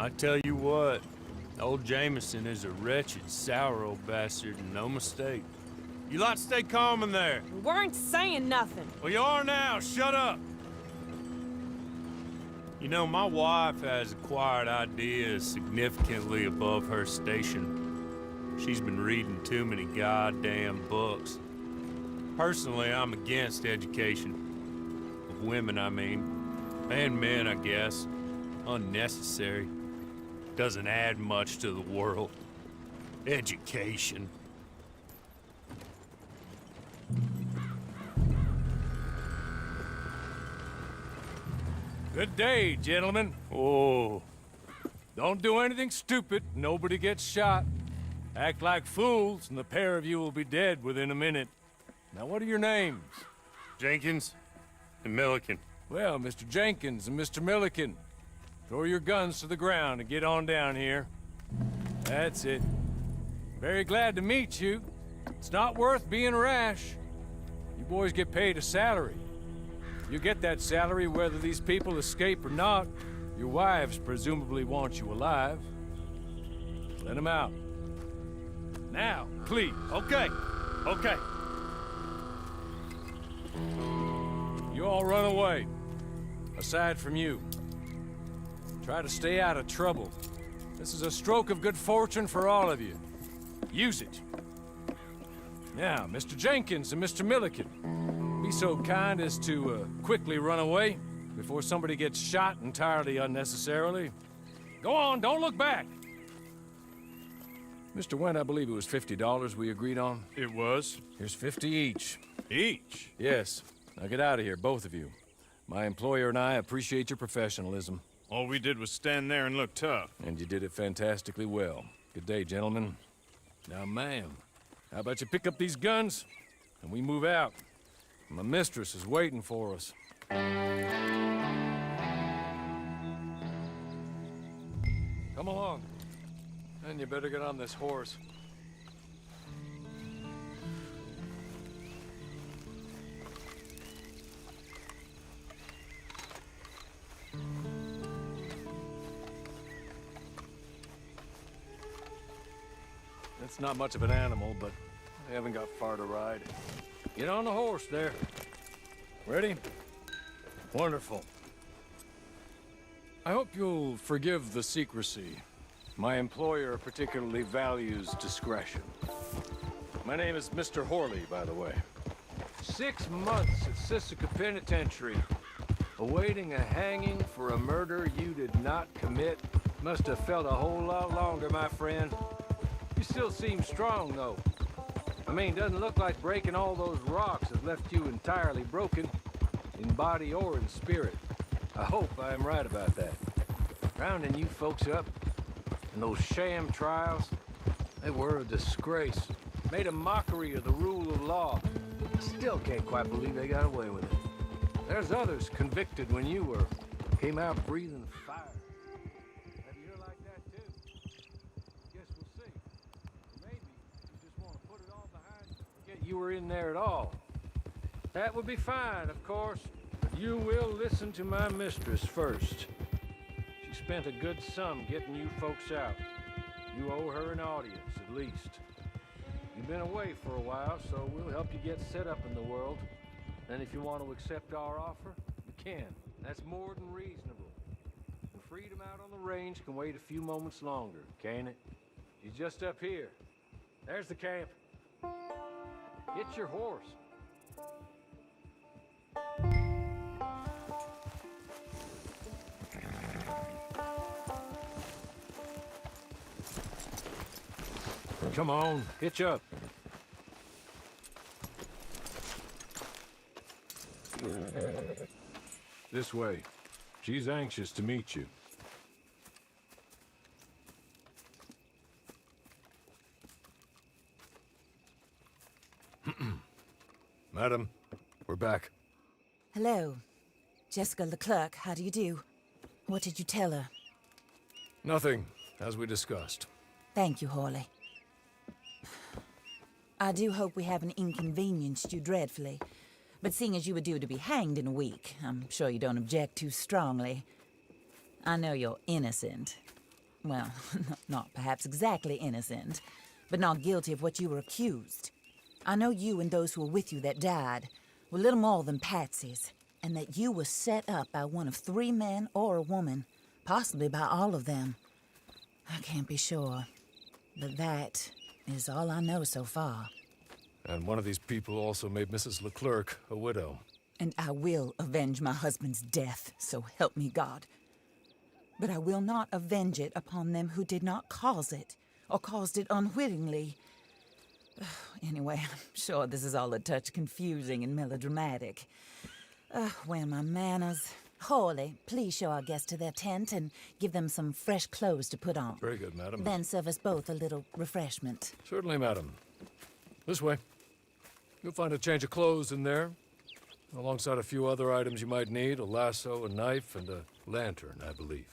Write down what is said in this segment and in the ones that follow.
I tell you what, old Jameson is a wretched, sour old bastard, and no mistake. You lot stay calm in there. We weren't saying nothing. Well, you are now. Shut up. You know, my wife has acquired ideas significantly above her station. She's been reading too many goddamn books. Personally, I'm against education. Of women, I mean. And men, I guess. Unnecessary. Doesn't add much to the world. Education. Good day, gentlemen. Oh. Don't do anything stupid. Nobody gets shot. Act like fools, and the pair of you will be dead within a minute. Now, what are your names? Jenkins and Milliken. Well, Mr. Jenkins and Mr. Milliken, throw your guns to the ground and get on down here. That's it. Very glad to meet you. It's not worth being rash. You boys get paid a salary. You get that salary whether these people escape or not. Your wives presumably want you alive. Let them out. Now, please. Okay. Okay. You all run away. Aside from you. Try to stay out of trouble. This is a stroke of good fortune for all of you. Use it. Now, Mr. Jenkins and Mr. Milliken, be so kind as to quickly run away before somebody gets shot entirely unnecessarily. Go on, don't look back. Mr. Wendt, I believe it was $50 we agreed on. It was. Here's 50 each. Each? Yes. Now get out of here, both of you. My employer and I appreciate your professionalism. All we did was stand there and look tough. And you did it fantastically well. Good day, gentlemen. Now, ma'am, how about you pick up these guns and we move out? My mistress is waiting for us. Come along. And you better get on this horse. It's not much of an animal, but I haven't got far to ride. Get on the horse there. Ready? Wonderful. I hope you'll forgive the secrecy. My employer particularly values discretion. My name is Mr. Horley, by the way. 6 months at Sisika Penitentiary, awaiting a hanging for a murder you did not commit. Must have felt a whole lot longer, my friend. You still seem strong, though. I mean, doesn't look like breaking all those rocks has left you entirely broken, in body or in spirit. I hope I am right about that. Rounding you folks up, and those sham trials, they were a disgrace. Made a mockery of the rule of law. I still can't quite believe they got away with it. There's others convicted when you were. Came out breathing fire. Have you heard like that, too? Guess we'll see. Maybe you just want to put it all behind you. Forget you were in there at all. That would be fine, of course. But you will listen to my mistress first. She spent a good sum getting you folks out. You owe her an audience, at least. You've been away for a while, so we'll help you get set up in the world. And if you want to accept our offer, you can. That's more than reasonable. And freedom out on the range can wait a few moments longer, can't it? She's just up here. There's the camp. Get your horse. Come on, hitch up. This way. She's anxious to meet you. Madam, we're back. Hello. Jessica Leclerc, how do you do? What did you tell her? Nothing, as we discussed. Thank you, Horley. I do hope we haven't inconvenienced you dreadfully. But seeing as you were due to be hanged in a week, I'm sure you don't object too strongly. I know you're innocent. Well, not perhaps exactly innocent, but not guilty of what you were accused. I know you and those who were with you that died were little more than patsies, and that you were set up by one of 3 men or a woman, possibly by all of them. I can't be sure, but that is all I know so far. And one of these people also made Mrs. Leclerc a widow. And I will avenge my husband's death, so help me God. But I will not avenge it upon them who did not cause it, or caused it unwittingly. Anyway, I'm sure this is all a touch confusing and melodramatic. Where are my manners? Hawley, please show our guests to their tent and give them some fresh clothes to put on. Very good, madam. Then serve us both a little refreshment. Certainly, madam. This way. You'll find a change of clothes in there, alongside a few other items you might need, a lasso, a knife, and a lantern, I believe.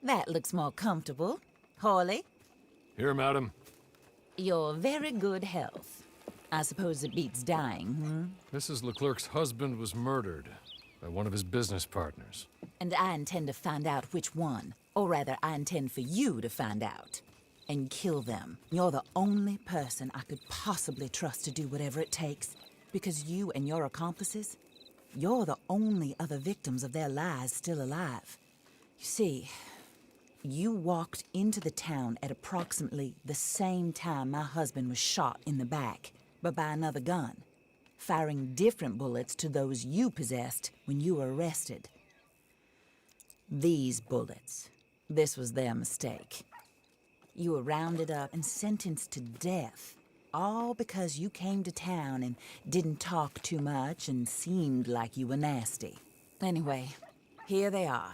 That looks more comfortable. Hawley, Here, madam. your very good health. I suppose it beats dying, Mrs. Leclerc's husband was murdered by one of his business partners. And I intend to find out which one. Or rather, I intend for you to find out. And kill them. You're the only person I could possibly trust to do whatever it takes. Because you and your accomplices, you're the only other victims of their lies still alive. You see, you walked into the town at approximately the same time my husband was shot in the back, but by another gun, firing different bullets to those you possessed when you were arrested. These bullets, this was their mistake. You were rounded up and sentenced to death, all because you came to town and didn't talk too much and seemed like you were nasty. Anyway, here they are.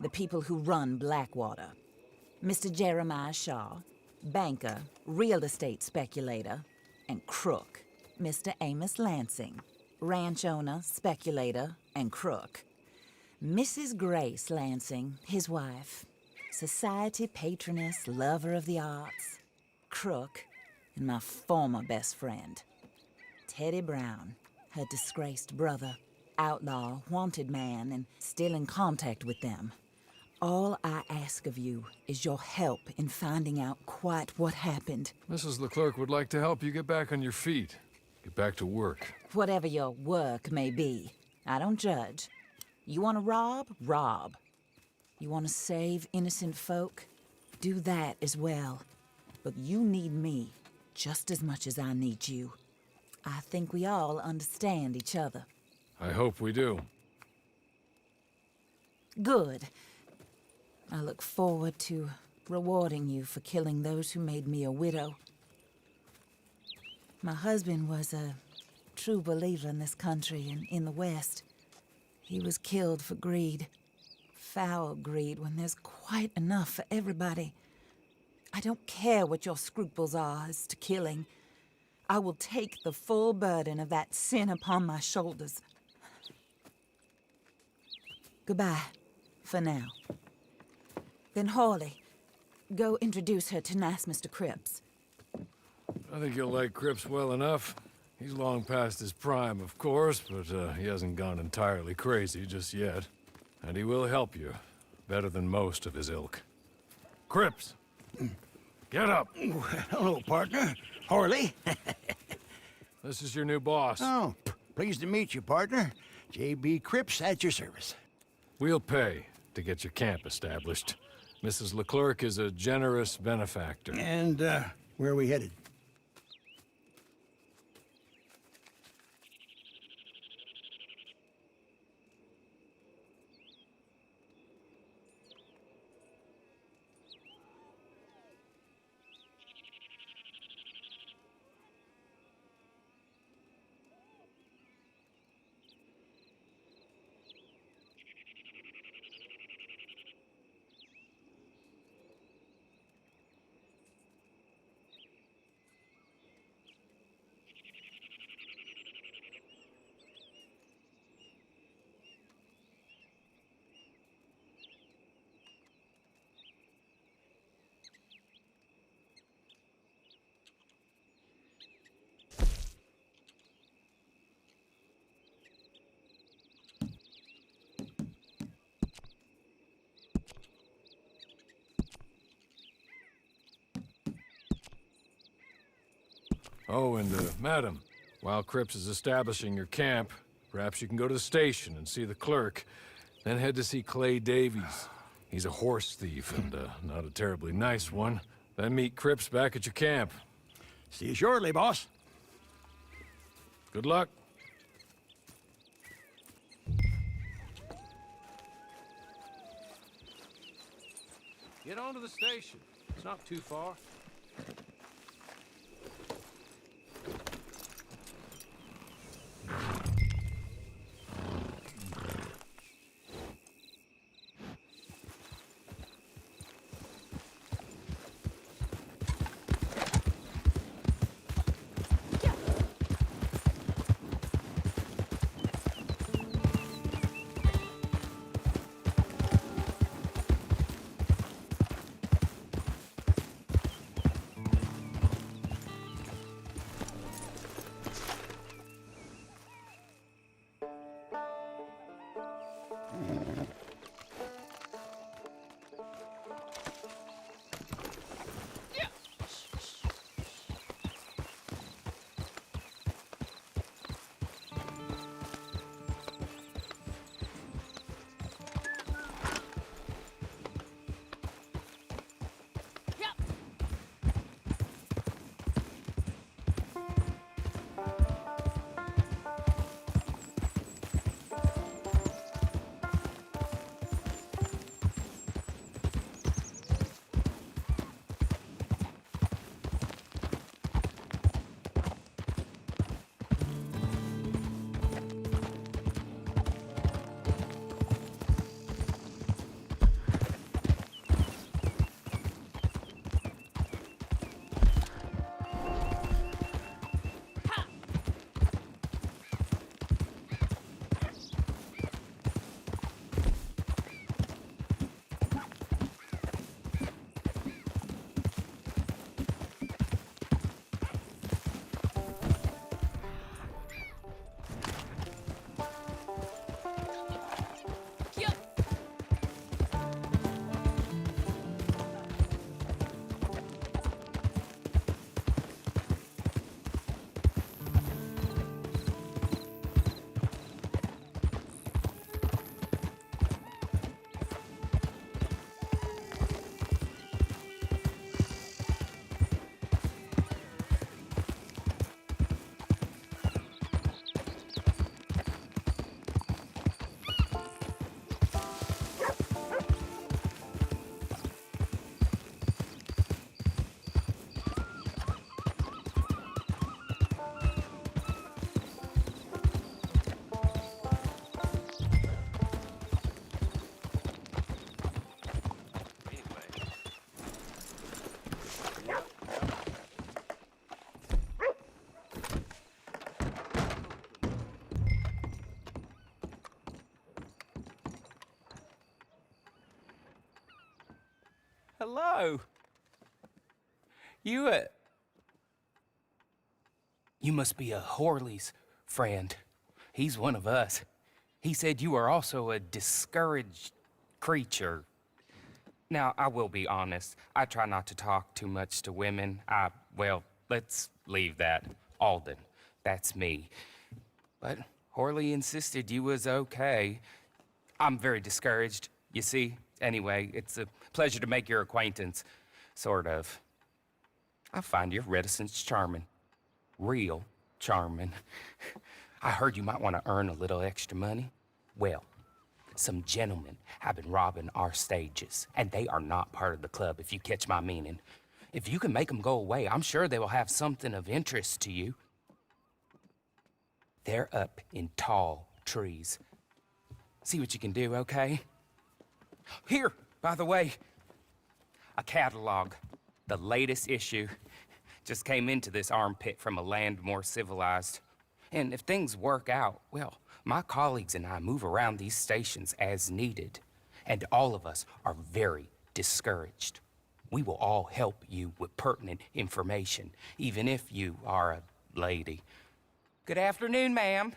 The people who run Blackwater. Mr. Jeremiah Shaw, banker, real estate speculator, and crook. Mr. Amos Lansing, ranch owner, speculator, and crook. Mrs. Grace Lansing, his wife, society patroness, lover of the arts, crook, and my former best friend. Teddy Brown, her disgraced brother, outlaw, wanted man, and still in contact with them. All I ask of you is your help in finding out quite what happened. Mrs. Leclerc would like to help you get back on your feet. Get back to work. Whatever your work may be, I don't judge. You want to rob? Rob. You want to save innocent folk? Do that as well. But you need me just as much as I need you. I think we all understand each other. I hope we do. Good. I look forward to rewarding you for killing those who made me a widow. My husband was a true believer in this country and in the West. He was killed for greed. Foul greed when there's quite enough for everybody. I don't care what your scruples are as to killing. I will take the full burden of that sin upon my shoulders. Goodbye, for now. Then Hawley, go introduce her to nice Mr. Cripps. I think you'll like Cripps well enough. He's long past his prime, of course, but he hasn't gone entirely crazy just yet. And he will help you, better than most of his ilk. Cripps! Get up! Hello, partner. Horley. This is your new boss. Oh, pleased to meet you, partner. J.B. Cripps at your service. We'll pay to get your camp established. Mrs. Leclerc is a generous benefactor. And, where are we headed? Oh, and, madam, while Cripps is establishing your camp, perhaps you can go to the station and see the clerk, then head to see Clay Davies. He's a horse thief, and, not a terribly nice one. Then meet Cripps back at your camp. See you shortly, boss. Good luck. Get on to the station. It's not too far. hello. You must be a Horley's friend. He's one of us. He said you are also a discouraged creature. Now, I will be honest. I try not to talk too much to women. Well, let's leave that. Alden, that's me. But Horley insisted you was okay. I'm very discouraged, you see. Anyway, it's a pleasure to make your acquaintance. Sort of. I find your reticence charming. Real charming. I heard you might want to earn a little extra money. Well, some gentlemen have been robbing our stages, and they are not part of the club, if you catch my meaning. If you can make them go away, I'm sure they will have something of interest to you. They're up in tall trees. See what you can do, okay? Here, by the way, a catalog. The latest issue. Just came into this armpit from a land more civilized. And if things work out, well, my colleagues and I move around these stations as needed. And all of us are very discouraged. We will all help you with pertinent information, even if you are a lady. Good afternoon, ma'am.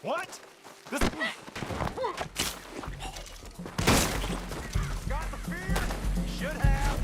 What? This... Got the fear? Should have.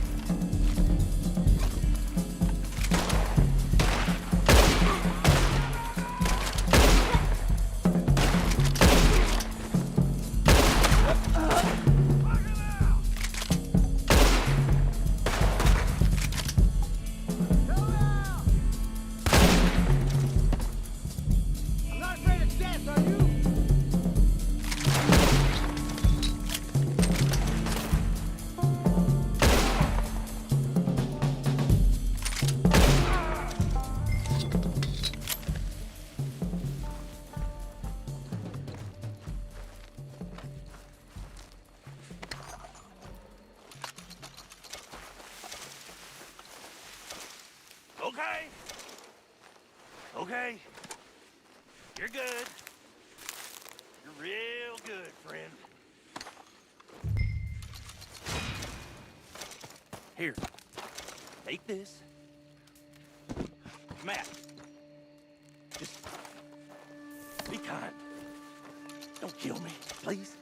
Okay. Okay. You're good. You're real good, friend. Here. Take this. Matt. Just be kind. Don't kill me, please.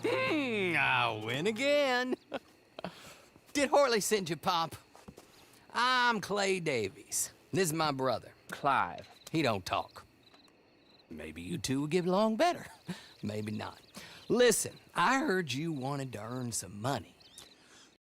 I win again. Did Horley send you, Pop? I'm Clay Davies. This is my brother, Clive. He don't talk. Maybe you two will get along better. Maybe not. Listen, I heard you wanted to earn some money.